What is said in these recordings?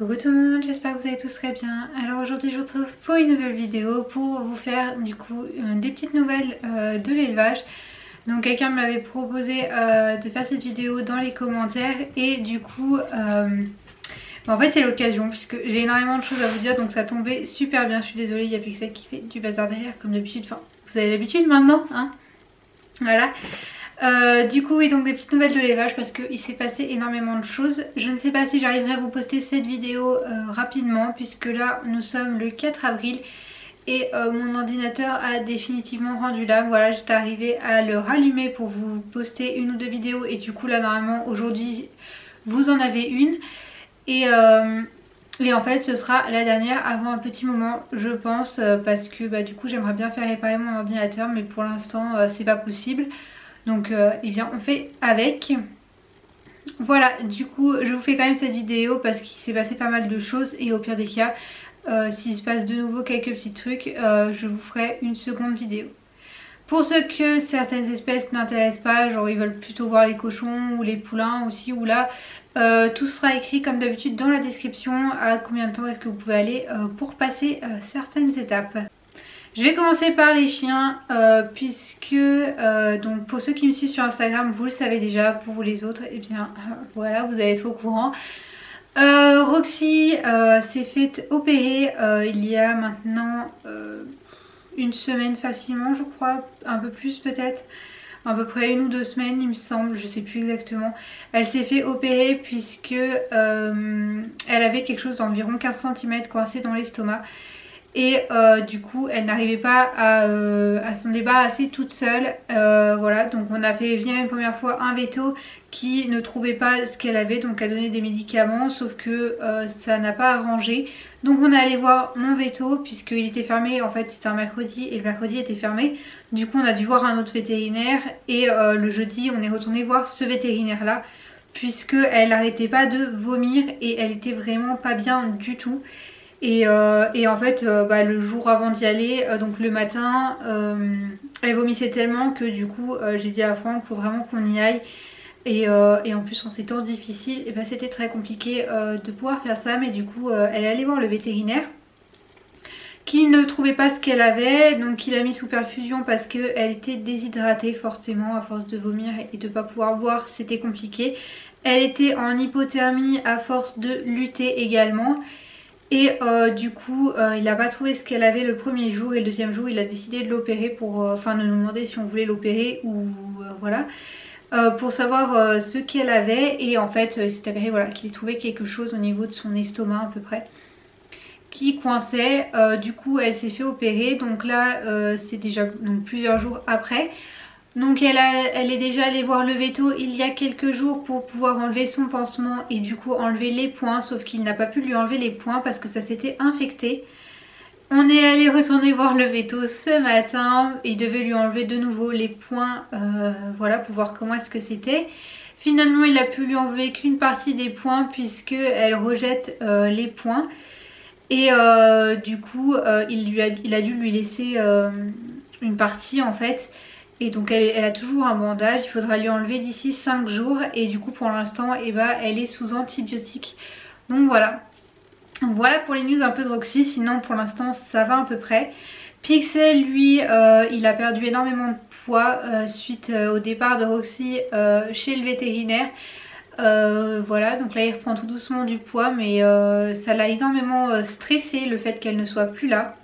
Coucou tout le monde, j'espère que vous allez tous très bien. Alors aujourd'hui je vous retrouve pour une nouvelle vidéo pour vous faire du coup des petites nouvelles de l'élevage. Donc quelqu'un me l'avait proposé de faire cette vidéo dans les commentaires et du coup en fait c'est l'occasion puisque j'ai énormément de choses à vous dire, donc ça tombait super bien. Je suis désolée, il y a Pixel qui fait du bazar derrière comme d'habitude, enfin vous avez l'habitude maintenant hein. Voilà. Du coup oui, donc des petites nouvelles de l'élevage parce qu'il s'est passé énormément de choses. Je ne sais pas si j'arriverai à vous poster cette vidéo rapidement puisque là nous sommes le 4 avril et mon ordinateur a définitivement rendu l'âme. Voilà, j'étais arrivée à le rallumer pour vous poster une ou deux vidéos et du coup là normalement aujourd'hui vous en avez une et en fait ce sera la dernière avant un petit moment je pense, parce que du coup j'aimerais bien faire réparer mon ordinateur mais pour l'instant c'est pas possible. Donc eh bien on fait avec. Voilà, du coup je vous fais quand même cette vidéo parce qu'il s'est passé pas mal de choses et au pire des cas s'il se passe de nouveau quelques petits trucs je vous ferai une seconde vidéo. Pour ceux que certaines espèces n'intéressent pas, genre ils veulent plutôt voir les cochons ou les poulains aussi ou là, tout sera écrit comme d'habitude dans la description à combien de temps est-ce que vous pouvez aller pour passer certaines étapes. Je vais commencer par les chiens puisque donc pour ceux qui me suivent sur Instagram vous le savez déjà, pour les autres et bien voilà, vous allez être au courant. Roxy s'est fait opérer il y a maintenant une semaine facilement je crois, un peu plus peut-être, à peu près une ou deux semaines il me semble, je sais plus exactement. Elle s'est fait opérer puisque elle avait quelque chose d'environ 15 cm coincé dans l'estomac. Et du coup elle n'arrivait pas à s'en débarrasser toute seule, voilà, donc on a fait venir une première fois un véto qui ne trouvait pas ce qu'elle avait, donc a donné des médicaments sauf que ça n'a pas arrangé. Donc on est allé voir mon veto puisqu'il était fermé, en fait c'était un mercredi et le mercredi était fermé. Du coup on a dû voir un autre vétérinaire et le jeudi on est retourné voir ce vétérinaire là puisque elle n'arrêtait pas de vomir et elle était vraiment pas bien du tout. Et en fait le jour avant d'y aller, donc le matin, elle vomissait tellement que du coup j'ai dit à Franck faut vraiment qu'on y aille. Et en plus en ces temps difficiles et c'était très compliqué de pouvoir faire ça, mais du coup elle est allée voir le vétérinaire qui ne trouvait pas ce qu'elle avait, donc il a mis sous perfusion parce qu'elle était déshydratée forcément à force de vomir et de ne pas pouvoir boire, c'était compliqué. Elle était en hypothermie à force de lutter également. Et du coup il n'a pas trouvé ce qu'elle avait le premier jour et le deuxième jour il a décidé de l'opérer pour, enfin de nous demander si on voulait l'opérer ou voilà, pour savoir ce qu'elle avait. Et en fait il s'est avéré voilà, qu'il trouvait quelque chose au niveau de son estomac à peu près qui coinçait. Du coup elle s'est fait opérer, donc là c'est déjà donc, plusieurs jours après. Donc elle est déjà allée voir le veto il y a quelques jours pour pouvoir enlever son pansement et du coup enlever les points, sauf qu'il n'a pas pu lui enlever les points parce que ça s'était infecté. On est allé retourner voir le veto ce matin, il devait lui enlever de nouveau les points, voilà, pour voir comment est-ce que c'était. Finalement il a pu lui enlever qu'une partie des points puisque elle rejette les points. Et du coup il a dû lui laisser une partie en fait. Et donc elle a toujours un bandage, il faudra lui enlever d'ici 5 jours. Et du coup pour l'instant elle est sous antibiotiques. Donc voilà. Voilà pour les news un peu de Roxy, sinon pour l'instant ça va à peu près. Pixel lui il a perdu énormément de poids suite au départ de Roxy chez le vétérinaire. Voilà, donc là il reprend tout doucement du poids, mais ça l'a énormément stressé le fait qu'elle ne soit plus là.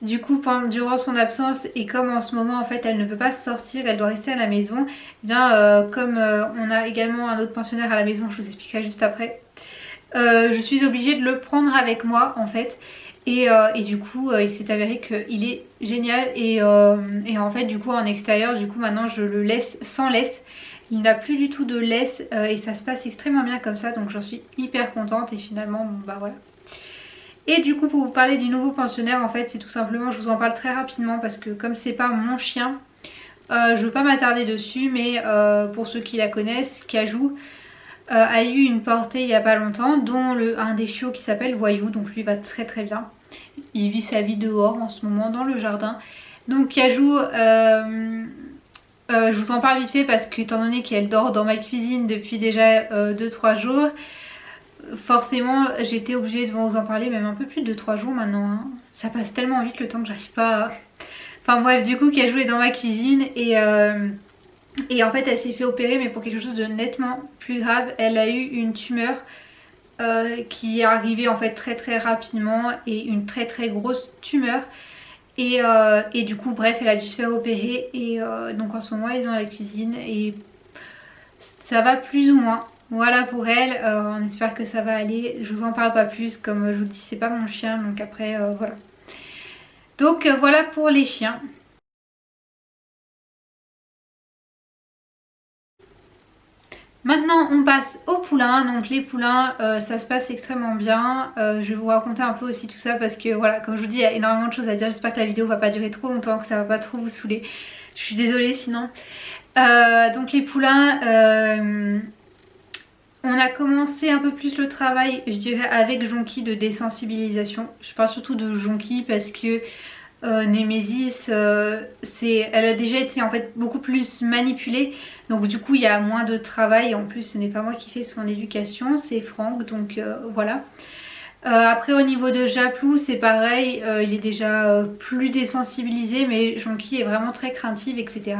Du coup durant son absence et comme en ce moment en fait elle ne peut pas sortir, elle doit rester à la maison, eh bien comme on a également un autre pensionnaire à la maison, je vous expliquerai juste après, je suis obligée de le prendre avec moi en fait. Et du coup il s'est avéré qu'il est génial et en fait du coup en extérieur, du coup maintenant je le laisse sans laisse. Il n'a plus du tout de laisse et ça se passe extrêmement bien comme ça, donc j'en suis hyper contente. Et finalement bon, bah voilà. Et du coup pour vous parler du nouveau pensionnaire, en fait c'est tout simplement, je vous en parle très rapidement parce que comme c'est pas mon chien, je veux pas m'attarder dessus, mais pour ceux qui la connaissent, Cajou a eu une portée il y a pas longtemps, dont un des chiots qui s'appelle Voyou, donc lui va très très bien. Il vit sa vie dehors en ce moment dans le jardin. Donc Cajou, je vous en parle vite fait parce qu'étant donné qu'elle dort dans ma cuisine depuis déjà 2-3 jours, forcément j'étais obligée de vous en parler, même un peu plus de 3 jours maintenant, hein. Ça passe tellement vite le temps que j'arrive pas à... Enfin bref, du coup Cajou est dans ma cuisine et en fait elle s'est fait opérer, mais pour quelque chose de nettement plus grave. Elle a eu une tumeur qui est arrivée en fait très rapidement, et une très grosse tumeur. Et du coup bref, elle a dû se faire opérer, et donc en ce moment elle est dans la cuisine et ça va plus ou moins. Voilà pour elle, on espère que ça va aller. Je vous en parle pas plus, comme je vous dis c'est pas mon chien, donc après voilà. Donc voilà pour les chiens. Maintenant on passe aux poulains. Donc les poulains, ça se passe extrêmement bien. Je vais vous raconter un peu aussi tout ça parce que voilà, comme je vous dis, il y a énormément de choses à dire. J'espère que la vidéo va pas durer trop longtemps, que ça va pas trop vous saouler. Je suis désolée sinon. Donc les poulains, on a commencé un peu plus le travail, je dirais, avec Jonky, de désensibilisation. Je parle surtout de Jonky parce que Némésis, elle a déjà été en fait beaucoup plus manipulée, donc du coup il y a moins de travail. En plus ce n'est pas moi qui fais son éducation, c'est Franck, donc voilà. Après au niveau de Japlou c'est pareil, il est déjà plus désensibilisé, mais Jonky est vraiment très craintive, etc.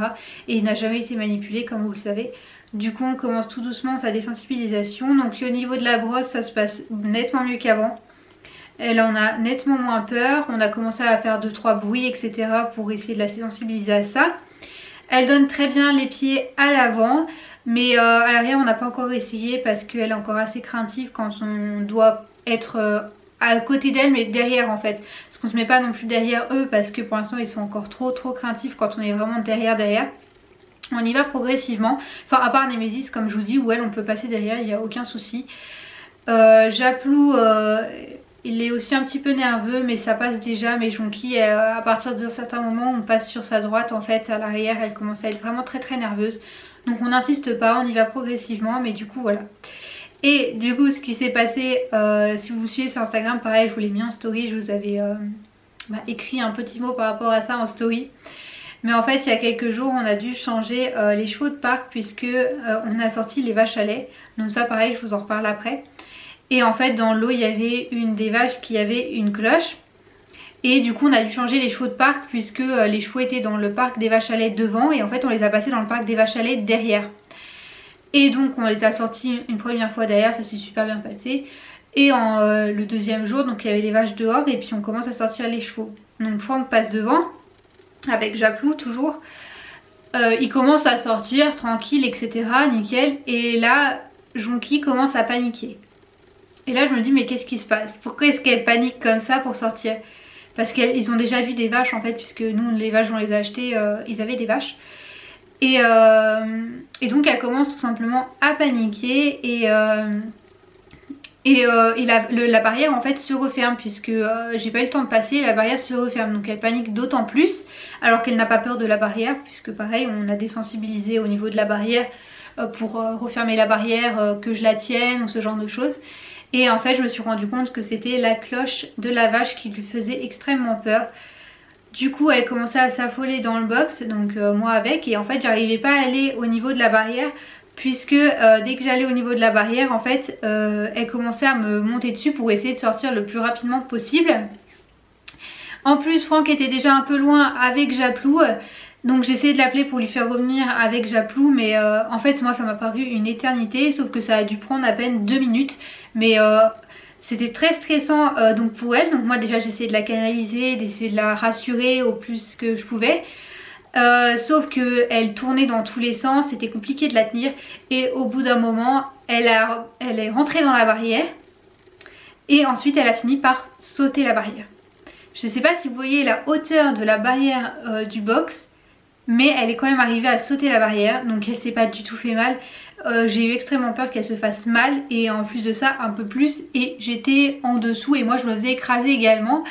Et il n'a jamais été manipulé comme vous le savez. Du coup on commence tout doucement sa désensibilisation. Donc au niveau de la brosse ça se passe nettement mieux qu'avant. Elle en a nettement moins peur. On a commencé à faire 2-3 bruits, etc. pour essayer de la sensibiliser à ça. Elle donne très bien les pieds à l'avant, mais à l'arrière on n'a pas encore essayé parce qu'elle est encore assez craintive quand on doit être à côté d'elle, mais derrière en fait. Parce qu'on se met pas non plus derrière eux parce que pour l'instant ils sont encore trop craintifs quand on est vraiment derrière. On y va progressivement. Enfin à part Némésis comme je vous dis, où elle on peut passer derrière, il n'y a aucun souci. Japlou... il est aussi un petit peu nerveux, mais ça passe déjà. Mais Jonky, à partir d'un certain moment, on passe sur sa droite en fait, à l'arrière, elle commence à être vraiment très nerveuse. Donc on n'insiste pas, on y va progressivement, mais du coup voilà. Et du coup ce qui s'est passé, si vous me suivez sur Instagram, pareil, je vous l'ai mis en story, je vous avais écrit un petit mot par rapport à ça en story. Mais en fait il y a quelques jours on a dû changer les chevaux de parc puisque on a sorti les vaches à lait. Donc ça pareil, je vous en reparle après. Et en fait dans l'eau il y avait une des vaches qui avait une cloche. Et du coup on a dû changer les chevaux de parc puisque les chevaux étaient dans le parc des vaches à lait devant. Et en fait on les a passés dans le parc des vaches à lait derrière. Et donc on les a sortis une première fois derrière, ça s'est super bien passé. Et le deuxième jour donc il y avait les vaches dehors et puis on commence à sortir les chevaux. Donc Franck passe devant avec Japlou toujours. Il commence à sortir tranquille, etc. Nickel. Et là Jonky commence à paniquer. Et là je me dis mais qu'est-ce qui se passe? Pourquoi est-ce qu'elle panique comme ça pour sortir? Parce qu'ils ont déjà vu des vaches en fait, puisque nous les vaches on les a achetées, ils avaient des vaches. Et donc elle commence tout simplement à paniquer la barrière en fait se referme puisque j'ai pas eu le temps de passer, la barrière se referme. Donc elle panique d'autant plus alors qu'elle n'a pas peur de la barrière puisque pareil on a désensibilisé au niveau de la barrière pour refermer la barrière, que je la tienne ou ce genre de choses. Et en fait je me suis rendu compte que c'était la cloche de la vache qui lui faisait extrêmement peur. Du coup elle commençait à s'affoler dans le box, donc moi avec, et en fait j'arrivais pas à aller au niveau de la barrière puisque dès que j'allais au niveau de la barrière en fait elle commençait à me monter dessus pour essayer de sortir le plus rapidement possible. En plus Franck était déjà un peu loin avec Japlou, donc j'ai essayé de l'appeler pour lui faire revenir avec Japlou, mais en fait moi ça m'a paru une éternité, sauf que ça a dû prendre à peine 2 minutes. Mais c'était très stressant donc pour elle. Donc moi déjà j'essayais de la canaliser, d'essayer de la rassurer au plus que je pouvais. Sauf qu'elle tournait dans tous les sens, c'était compliqué de la tenir. Et au bout d'un moment elle est rentrée dans la barrière. Et ensuite elle a fini par sauter la barrière. Je ne sais pas si vous voyez la hauteur de la barrière du box, mais elle est quand même arrivée à sauter la barrière. Donc elle s'est pas du tout fait mal. J'ai eu extrêmement peur qu'elle se fasse mal, et en plus de ça un peu plus, et j'étais en dessous et moi je me faisais écraser également.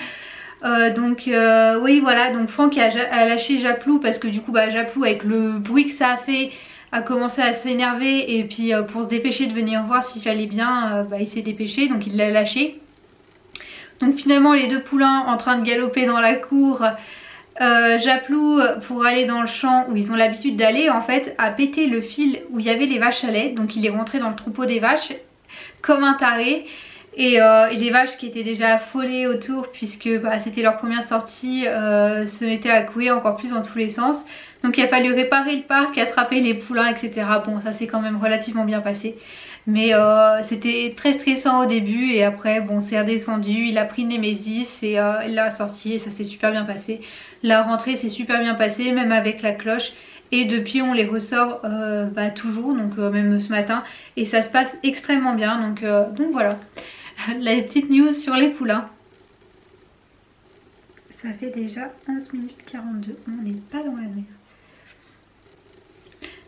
Oui voilà, donc Franck a lâché Japlou parce que du coup Japlou avec le bruit que ça a fait a commencé à s'énerver, et puis pour se dépêcher de venir voir si j'allais bien, il s'est dépêché donc il l'a lâché. Donc finalement les deux poulains en train de galoper dans la cour. Japlou pour aller dans le champ où ils ont l'habitude d'aller en fait a pété le fil où il y avait les vaches à lait, donc il est rentré dans le troupeau des vaches. comme un taré. Et les vaches qui étaient déjà affolées autour puisque bah, c'était leur première sortie se mettaient à couer encore plus dans tous les sens. Donc il a fallu réparer le parc, attraper les poulains, etc. Bon, ça s'est quand même relativement bien passé. Mais c'était très stressant au début et après bon c'est redescendu, il a pris une némésis et il l'a sorti et ça s'est super bien passé. La rentrée s'est super bien passée même avec la cloche et depuis on les ressort bah, toujours, donc même ce matin, et ça se passe extrêmement bien, donc voilà. La petite news sur les poulains. Ça fait déjà 11 minutes 42, on n'est pas dans la mer.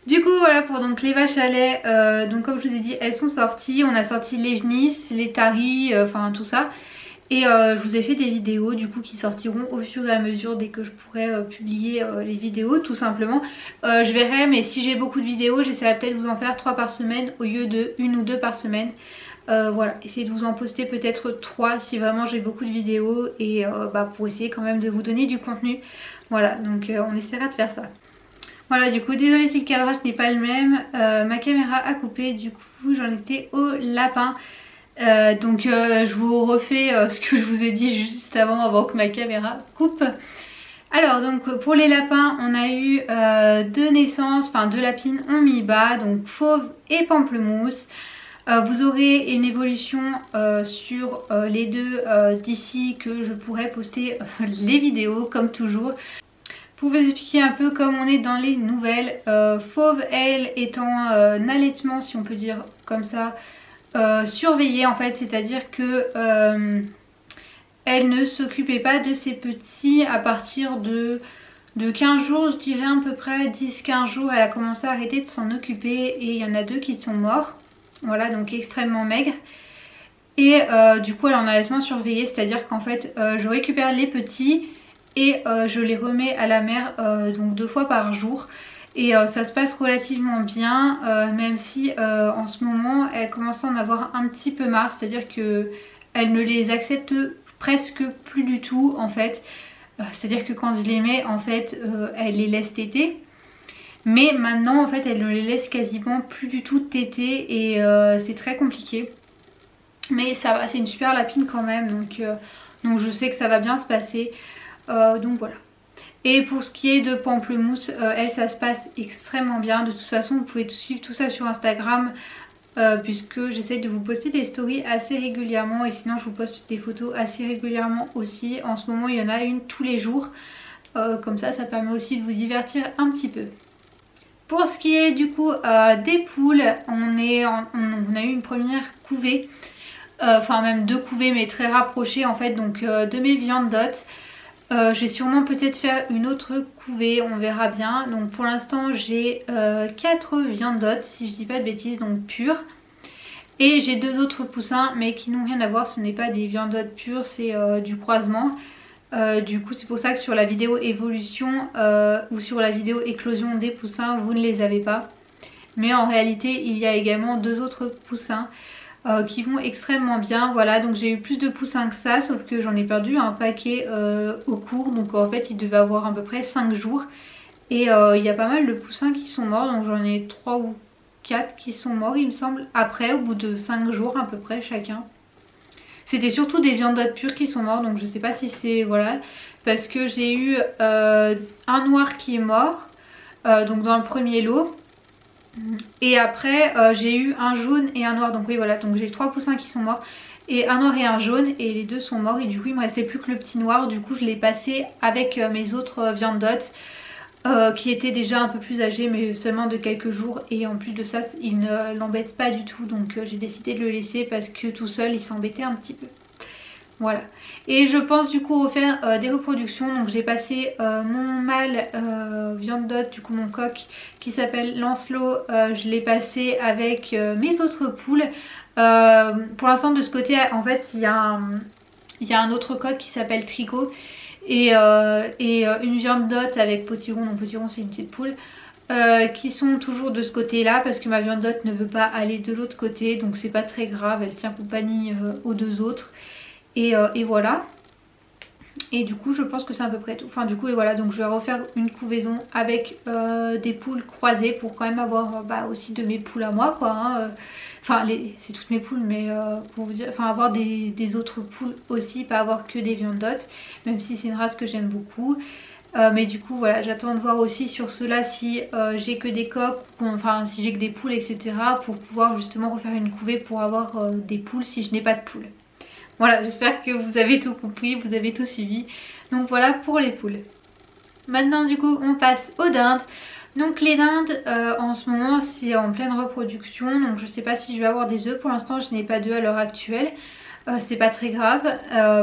Du coup voilà pour donc les vaches à lait, donc comme je vous ai dit elles sont sorties, on a sorti les genisses, les taris, enfin tout ça. Et je vous ai fait des vidéos du coup qui sortiront au fur et à mesure dès que je pourrai publier les vidéos tout simplement. Je verrai, mais si j'ai beaucoup de vidéos j'essaierai peut-être de vous en faire 3 par semaine au lieu de 1 ou 2 par semaine. Voilà, essayez de vous en poster peut-être 3 si vraiment j'ai beaucoup de vidéos et bah, pour essayer quand même de vous donner du contenu. Voilà, donc on essaiera de faire ça. Voilà, du coup désolée si le cadrage n'est pas le même, ma caméra a coupé, du coup j'en étais au lapin. Donc je vous refais ce que je vous ai dit juste avant que ma caméra coupe. Alors donc pour les lapins on a eu 2 naissances, enfin 2 lapines en mi-bas, donc fauve et pamplemousse. Vous aurez une évolution sur les deux d'ici que je pourrai poster les vidéos comme toujours. Pour vous expliquer un peu comme on est dans les nouvelles, Fauve elle est en allaitement si on peut dire comme ça, surveillée en fait, c'est-à-dire que elle ne s'occupait pas de ses petits à partir de 15 jours, je dirais à peu près 10-15 jours, elle a commencé à arrêter de s'en occuper et il y en a 2 qui sont morts. Voilà, donc extrêmement maigre. Et du coup elle est en allaitement surveillé, c'est-à-dire qu'en fait je récupère les petits et je les remets à la mère donc 2 fois par jour. Et ça se passe relativement bien, même si en ce moment elle commence à en avoir un petit peu marre, c'est-à-dire que elle ne les accepte presque plus du tout en fait. C'est-à-dire que quand je les mets en fait elle les laisse téter. Mais maintenant en fait elle ne les laisse quasiment plus du tout téter et c'est très compliqué. Mais ça va, c'est une super lapine quand même, donc je sais que ça va bien se passer. Donc voilà. Et pour ce qui est de pamplemousse, elle ça se passe extrêmement bien. De toute façon vous pouvez suivre tout ça sur Instagram. Puisque j'essaie de vous poster des stories assez régulièrement et sinon je vous poste des photos assez régulièrement aussi. En ce moment il y en a une tous les jours, comme ça permet aussi de vous divertir un petit peu. Pour ce qui est du coup des poules, on a eu une première couvée, enfin même 2 couvées mais très rapprochées en fait, donc de mes viandottes. Je vais sûrement peut-être faire une autre couvée, on verra bien. Donc pour l'instant j'ai 4 viandottes si je dis pas de bêtises, donc pures. Et j'ai 2 autres poussins mais qui n'ont rien à voir, ce n'est pas des viandottes pures, c'est du croisement. Du coup c'est pour ça que sur la vidéo évolution ou sur la vidéo éclosion des poussins vous ne les avez pas. Mais en réalité il y a également 2 autres poussins qui vont extrêmement bien. Voilà, donc j'ai eu plus de poussins que ça, sauf que j'en ai perdu un paquet au cours. Donc en fait il devait avoir à peu près 5 jours. Et il y a pas mal de poussins qui sont morts, donc j'en ai 3 ou 4 qui sont morts il me semble. Après au bout de 5 jours à peu près chacun. C'était surtout des viandottes pures qui sont morts, donc je sais pas si c'est... Voilà, parce que j'ai eu un noir qui est mort, donc dans le premier lot. Et après j'ai eu un jaune et un noir, donc oui voilà, donc j'ai 3 poussins qui sont morts. Et un noir et un jaune, et les 2 sont morts, et du coup il me restait plus que le petit noir. Du coup je l'ai passé avec mes autres viandottes qui étaient déjà un peu plus âgés mais seulement de quelques jours. Et en plus de ça il ne l'embête pas du tout, donc j'ai décidé de le laisser parce que tout seul il s'embêtait un petit peu. Voilà, et je pense du coup refaire des reproductions. Donc j'ai passé mon mâle viandotte, du coup mon coq qui s'appelle Lancelot, je l'ai passé avec mes autres poules. Pour l'instant de ce côté en fait il y a un autre coq qui s'appelle Tricot et une viandotte avec Potiron, donc Potiron c'est une petite poule. Qui sont toujours de ce côté là parce que ma viandotte ne veut pas aller de l'autre côté, donc c'est pas très grave, elle tient compagnie aux 2 autres. Et voilà. Et du coup je pense que c'est à peu près tout. Enfin du coup et voilà, donc je vais refaire une couvaison avec des poules croisées pour quand même avoir aussi de mes poules à moi quoi hein. Enfin c'est toutes mes poules mais pour vous dire, enfin avoir des autres poules aussi, pas avoir que des viandottes, même si c'est une race que j'aime beaucoup. Mais du coup voilà, j'attends de voir aussi sur ceux-là si j'ai que des coques, enfin si j'ai que des poules etc. pour pouvoir justement refaire une couvée pour avoir des poules si je n'ai pas de poules. Voilà, j'espère que vous avez tout compris, vous avez tout suivi. Donc voilà pour les poules. Maintenant du coup on passe aux dindes. Donc les dindes en ce moment c'est en pleine reproduction, donc je sais pas si je vais avoir des œufs. Pour l'instant je n'ai pas d'œufs à l'heure actuelle. C'est pas très grave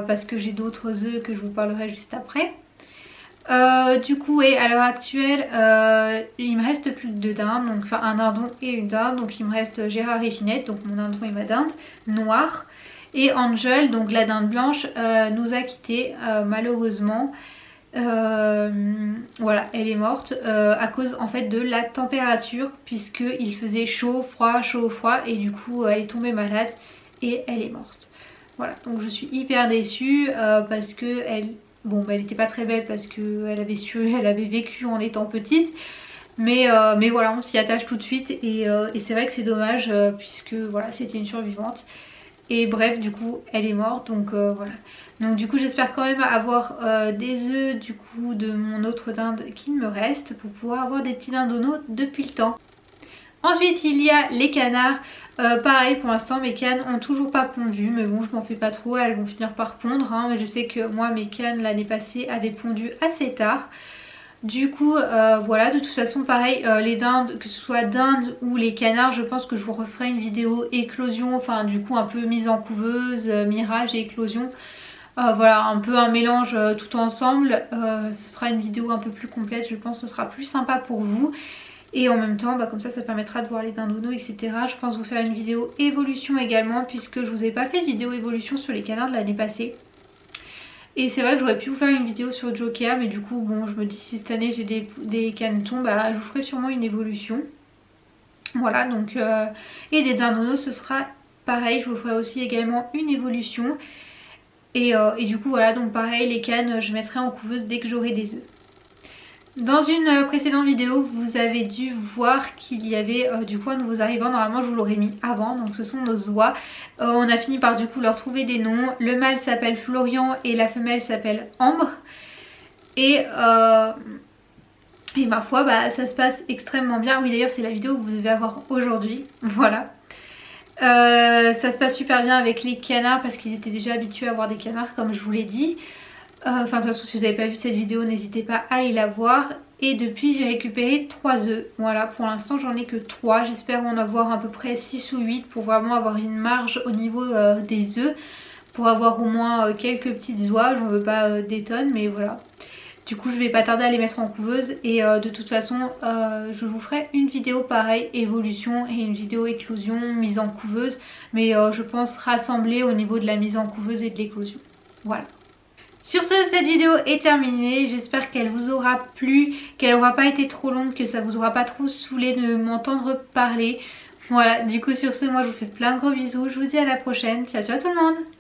parce que j'ai d'autres œufs que je vous parlerai juste après. Du coup et à l'heure actuelle il me reste plus que 2 dindes, donc enfin un dindon et une dinde. Donc il me reste Gérard et Ginette, donc mon dindon et ma dinde noire. Et Angel, donc la dinde blanche, nous a quittés malheureusement. Voilà, elle est morte à cause en fait de la température, puisque il faisait chaud, froid et du coup elle est tombée malade et elle est morte. Voilà, donc je suis hyper déçue parce que elle, bon elle était pas très belle parce qu'elle elle avait vécu en étant petite. Mais voilà, on s'y attache tout de suite et c'est vrai que c'est dommage puisque voilà, c'était une survivante. Et bref, du coup elle est morte, donc voilà. Donc du coup j'espère quand même avoir des œufs du coup de mon autre dinde qui me reste pour pouvoir avoir des petits dindonneaux depuis le temps. Ensuite il y a les canards. Pareil, pour l'instant mes cannes ont toujours pas pondu, mais bon je m'en fais pas trop, elles vont finir par pondre hein. Mais je sais que moi mes cannes l'année passée avaient pondu assez tard. Du coup voilà, de toute façon pareil, les dindes, que ce soit dindes ou les canards, je pense que je vous referai une vidéo éclosion, enfin du coup un peu mise en couveuse, mirage et éclosion. Voilà, un peu un mélange tout ensemble. Ce sera une vidéo un peu plus complète, je pense que ce sera plus sympa pour vous. Et en même temps comme ça permettra de voir les dindonneaux etc. Je pense vous faire une vidéo évolution également, puisque je vous ai pas fait de vidéo évolution sur les canards de l'année passée. Et c'est vrai que j'aurais pu vous faire une vidéo sur Joker, mais du coup bon je me dis si cette année j'ai des canetons, je vous ferai sûrement une évolution. Voilà donc et des dindonneaux ce sera pareil, je vous ferai aussi également une évolution. Et du coup voilà, donc pareil les cannes je mettrai en couveuse dès que j'aurai des œufs. Dans une précédente vidéo vous avez dû voir qu'il y avait du coup un nouveau arrivant. Normalement je vous l'aurais mis avant, donc ce sont nos oies. On a fini par du coup leur trouver des noms. Le mâle s'appelle Florian et la femelle s'appelle Ambre. Et ma foi ça se passe extrêmement bien. Oui d'ailleurs c'est la vidéo que vous devez avoir aujourd'hui. Voilà. Ça se passe super bien avec les canards parce qu'ils étaient déjà habitués à avoir des canards comme je vous l'ai dit. Enfin de toute façon si vous n'avez pas vu cette vidéo n'hésitez pas à aller la voir. Et depuis j'ai récupéré 3 œufs. Voilà, pour l'instant j'en ai que 3. J'espère en avoir à peu près 6 ou 8 pour vraiment avoir une marge au niveau des œufs. Pour avoir au moins quelques petites oies. J'en veux pas des tonnes mais voilà. Du coup je vais pas tarder à les mettre en couveuse. Et de toute façon je vous ferai une vidéo pareil évolution et une vidéo éclosion mise en couveuse. Mais je pense rassembler au niveau de la mise en couveuse et de l'éclosion. Voilà. Sur ce, cette vidéo est terminée, j'espère qu'elle vous aura plu, qu'elle n'aura pas été trop longue, que ça vous aura pas trop saoulé de m'entendre parler. Voilà, du coup sur ce, moi je vous fais plein de gros bisous, je vous dis à la prochaine, ciao ciao tout le monde.